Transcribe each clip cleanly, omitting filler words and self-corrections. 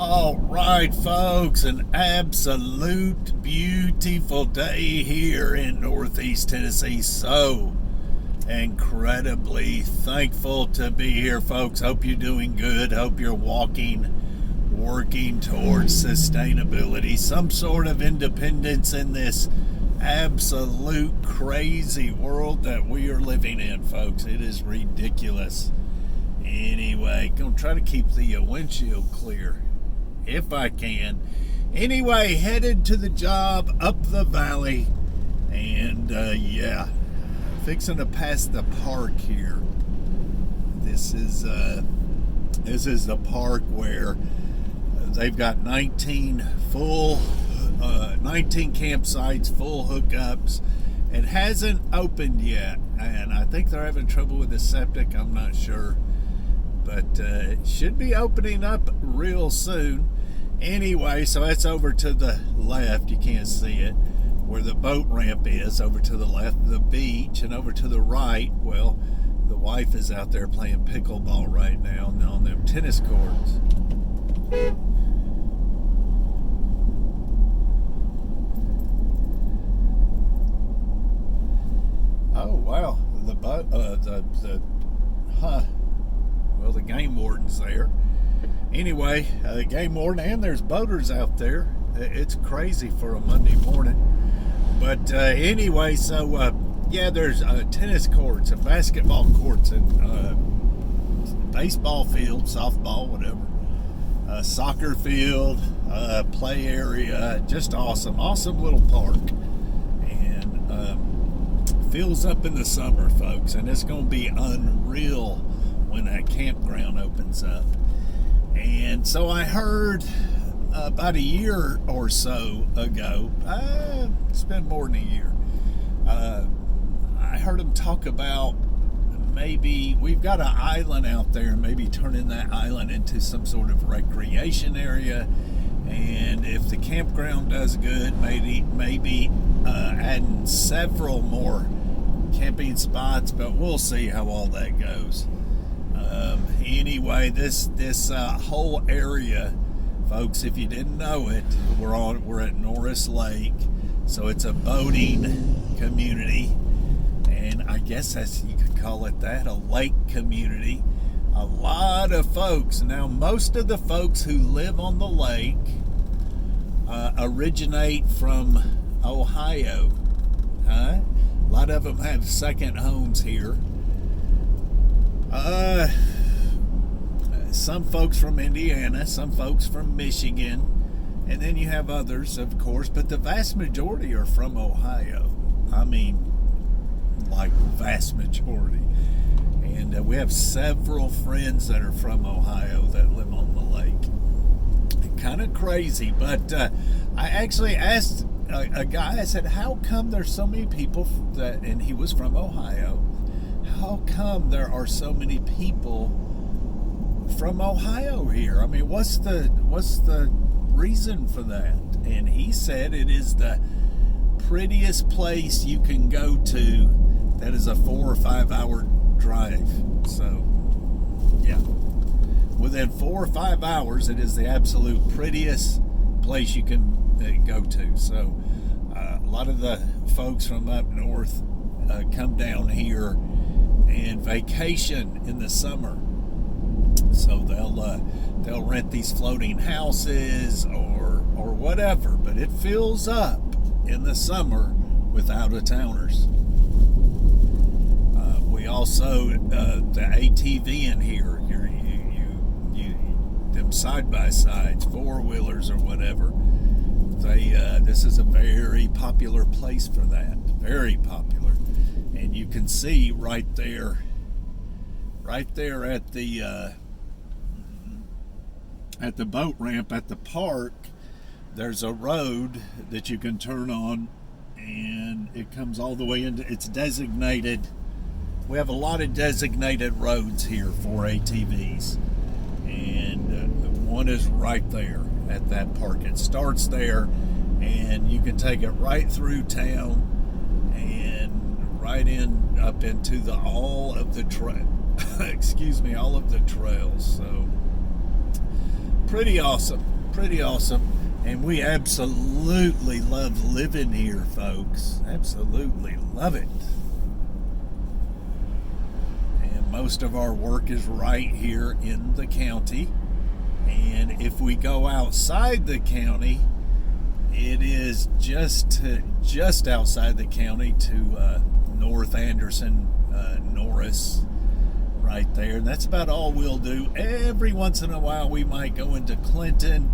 All right, folks, an absolute beautiful day here in Northeast Tennessee. So incredibly thankful to be here, folks. Hope you're doing good. Hope you're working towards sustainability, some sort of independence in this absolute crazy world that we are living in, folks. It is ridiculous. Anyway, gonna try to keep the windshield clear if I can. Anyway, headed to the job up the valley, and fixing to pass the park here. This is the park where they've got 19 campsites, full hookups. It hasn't opened yet, and I think they're having trouble with the septic. I'm not sure, but it should be opening up real soon. Anyway, so that's over to the left. You can't see it, where the boat ramp is. Over to the left, the beach, and over to the right, well, the wife is out there playing pickleball right now on them tennis courts. Oh wow, the game warden's there. Anyway, game warden, and there's boaters out there. It's crazy for a Monday morning. But anyway, so there's tennis courts and basketball courts and baseball field, softball, whatever. Soccer field, play area, just awesome little park. And fills up in the summer, folks, and it's going to be unreal when that campground opens up. And so I heard about a year or so ago, it's been more than a year, I heard them talk about maybe we've got an island out there, maybe turning that island into some sort of recreation area. And if the campground does good, maybe adding several more camping spots, but we'll see how all that goes. Anyway, this whole area, folks, if you didn't know it, we're at Norris Lake, so it's a boating community, and I guess you could call it that, a lake community. A lot of folks. Now, most of the folks who live on the lake originate from Ohio. A lot of them have second homes here. Some folks from Indiana, some folks from Michigan, and then you have others, of course, but the vast majority are from Ohio. I mean, like, vast majority. And we have several friends that are from Ohio that live on the lake. Kind of crazy, but I actually asked a guy, I said, how come there's so many people that, and he was from Ohio, how come there are so many people from Ohio here? I mean, what's the reason for that? And he said it is the prettiest place you can go to that is a 4 or 5 hour drive. So yeah, within 4 or 5 hours, it is the absolute prettiest place you can go to. So a lot of the folks from up north come down here and vacation in the summer. So they'll rent these floating houses or whatever, but it fills up in the summer with out-of-towners. We also the ATV in here, them side-by-sides, four-wheelers or whatever. This is a very popular place for that, very popular. And you can see right there at the boat ramp at the park, there's a road that you can turn on, and it comes all the way into, it's designated. We have a lot of designated roads here for ATVs, and one is right there at that park. It starts there, and you can take it right through town and right in up into all of the trails. So pretty awesome. pretty awesome. And we absolutely love living here, folks. Absolutely love it. And most of our work is right here in the county. And if we go outside the county, it is just outside the county to North Anderson, Norris, right there. And that's about all we'll do. Every once in a while, we might go into Clinton,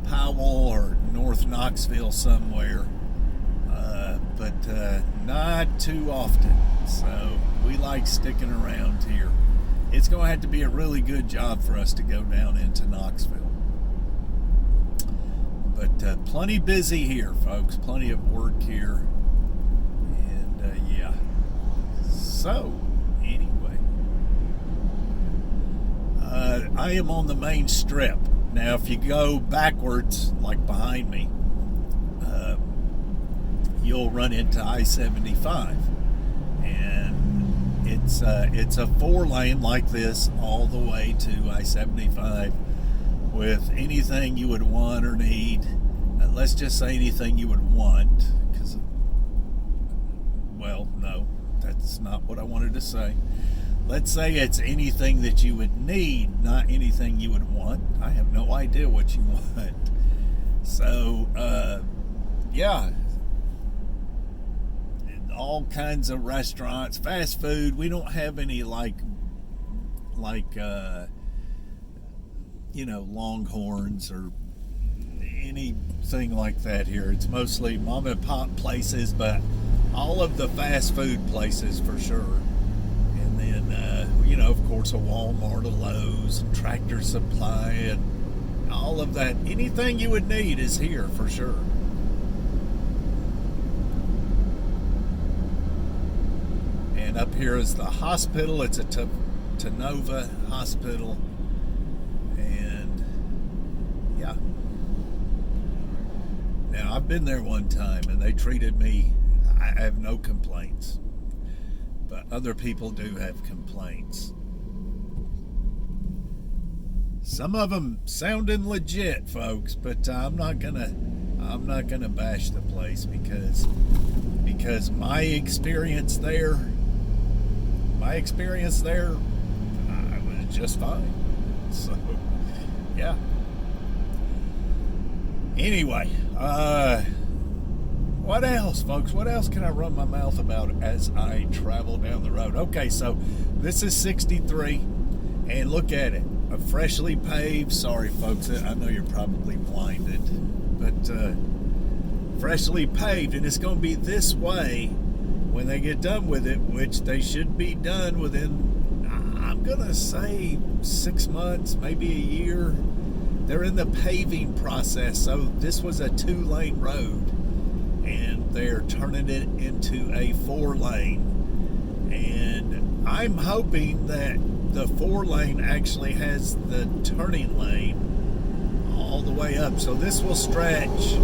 Powell, or North Knoxville somewhere, but not too often. So we like sticking around here. It's going to have to be a really good job for us to go down into Knoxville. But plenty busy here, folks. Plenty of work here. And yeah. So, anyway. I am on the main strip. Now, if you go backwards, like behind me, you'll run into I-75. And it's a 4-lane like this all the way to I-75 with anything you would want or need. Let's just say anything you would want, because, well, no, that's not what I wanted to say. Let's say it's anything that you would need, not anything you would want. I have no idea what you want. So, yeah. All kinds of restaurants, fast food. We don't have any like Longhorns or anything like that here. It's mostly mom and pop places, but all of the fast food places for sure. And then, of course, a Walmart, a Lowe's, Tractor Supply, and all of that. Anything you would need is here for sure. And up here is the hospital. It's a Tenova hospital. And yeah. Now, I've been there one time and they treated me, I have no complaints. But other people do have complaints. Some of them sounding legit, folks, but I'm not gonna bash the place because my experience there I was just fine. So, yeah. Anyway, what else, folks? What else can I run my mouth about as I travel down the road? Okay, so this is 63, and look at it. A freshly paved, sorry, folks, I know you're probably blinded, but freshly paved, and it's going to be this way when they get done with it, which they should be done within, I'm going to say 6 months, maybe a year. They're in the paving process, so this was a 2-lane road, and they're turning it into a 4-lane, and I'm hoping that the 4-lane actually has the turning lane all the way up, so this will stretch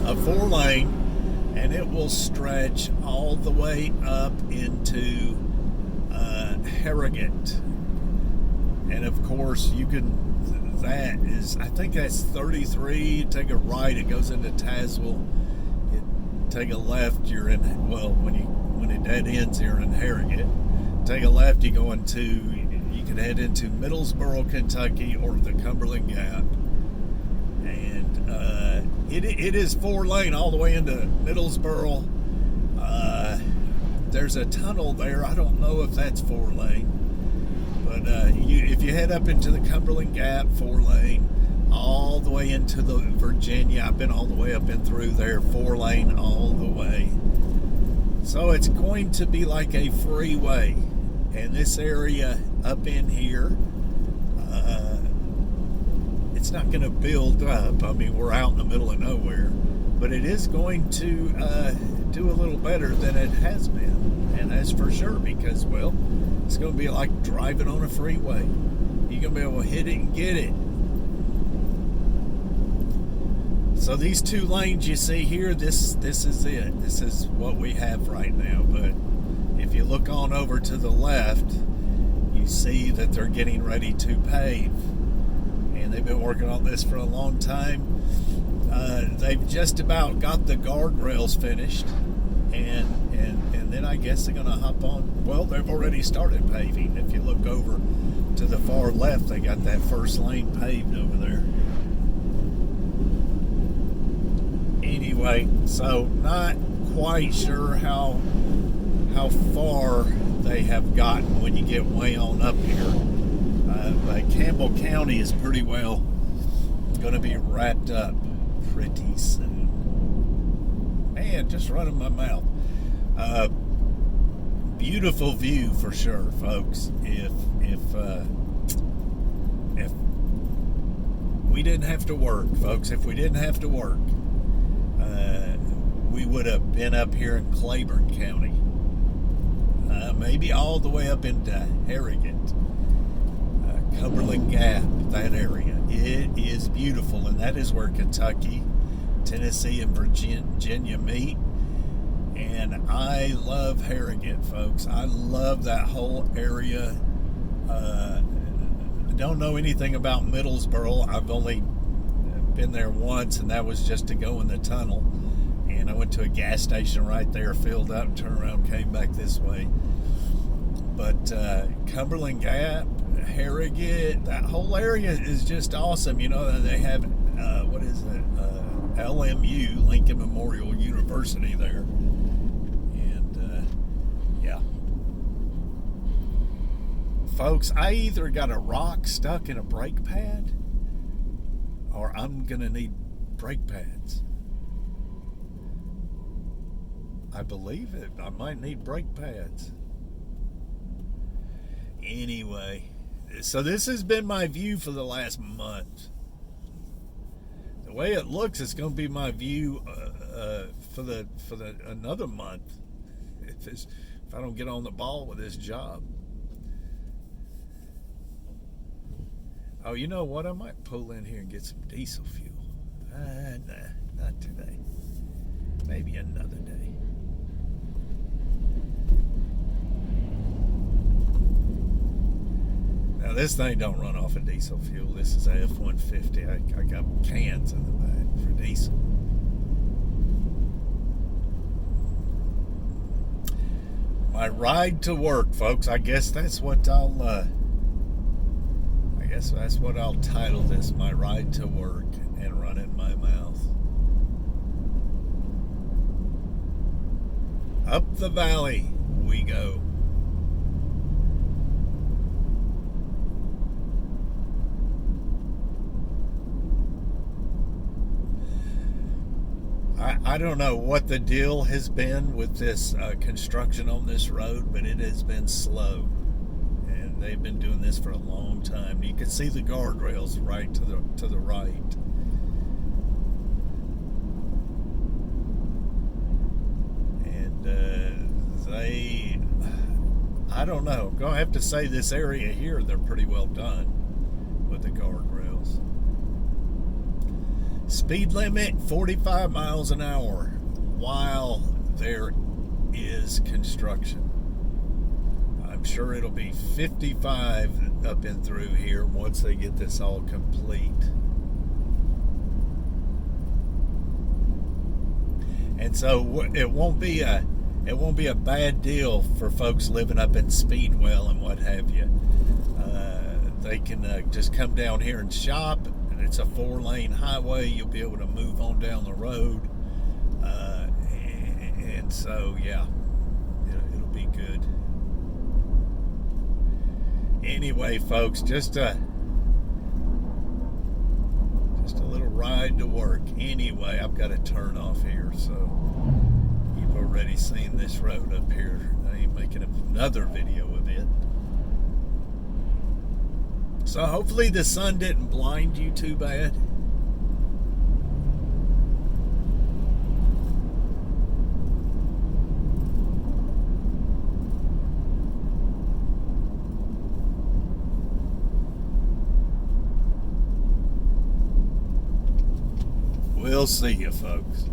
a 4-lane, and it will stretch all the way up into Harrogate. And of course, you can, that is, I think that's 33. Take a right, it goes into Tazewell. Take a left, you're in, well, when it dead ends, you're in Harrogate. Take a left, you can head into Middlesboro, Kentucky, or the Cumberland Gap. And it is 4-lane all the way into Middlesboro. There's a tunnel there. I don't know if that's 4-lane. But if you head up into the Cumberland Gap, 4-lane, all the way into the Virginia. I've been all the way up and through there, 4-lane all the way. So it's going to be like a freeway. And this area up in here, it's not going to build up. I mean, we're out in the middle of nowhere. But it is going to do a little better than it has been. And that's for sure because, well, it's going to be like driving on a freeway. You're going to be able to hit it and get it. So these 2 lanes you see here, this is it. This is what we have right now. But if you look on over to the left, you see that they're getting ready to pave. And and they've been working on this for a long time. They've just about got the guardrails finished, and then I guess they're going to hop on. Well, they've already started paving. If you look over to the far left, they got that first lane paved over there. Anyway, so not quite sure how far they have gotten when you get way on up here. But Campbell County is pretty well going to be wrapped up pretty soon. Man, just running my mouth. Beautiful view for sure, folks. If we didn't have to work, folks, if we didn't have to work, we would have been up here in Claiborne County, maybe all the way up into Harrogate, Cumberland Gap, that area. It is beautiful, and that is where Kentucky, Tennessee, and Virginia meet. And I love Harrogate, folks. I love that whole area. I don't know anything about Middlesboro. I've only been there once, and that was just to go in the tunnel. And I went to a gas station right there, filled up, turned around, came back this way. But Cumberland Gap, Harrogate, that whole area is just awesome. You know, they have, what is it, LMU, Lincoln Memorial University there. And, yeah. Folks, I either got a rock stuck in a brake pad, or I'm going to need brake pads. I believe it. I might need brake pads. Anyway, so this has been my view for the last month. The way it looks, it's going to be my view for the another month if I don't get on the ball with this job. Oh, you know what? I might pull in here and get some diesel fuel. Nah, not today. Maybe another day. Now, this thing don't run off of diesel fuel. This is a F-150. I got cans in the back for diesel. My ride to work, folks. I guess that's what I'll title this. My ride to work and running my mouth. Up the valley we go. I don't know what the deal has been with this construction on this road, but it has been slow, and they've been doing this for a long time. You can see the guardrails right to the right. And I don't know. I'm gonna have to say this area here, they're pretty well done with the guardrails. Speed limit 45 miles an hour while there is construction. I'm sure it'll be 55 up and through here once they get this all complete. And so it won't be a bad deal for folks living up in Speedwell and what have you. They can just come down here and shop. It's a 4-lane highway. You'll be able to move on down the road. And so, yeah, it'll be good. Anyway, folks, just a little ride to work. Anyway, I've got to turn off here, so you've already seen this road up here. I ain't making another video of it. So hopefully the sun didn't blind you too bad. We'll see you, folks.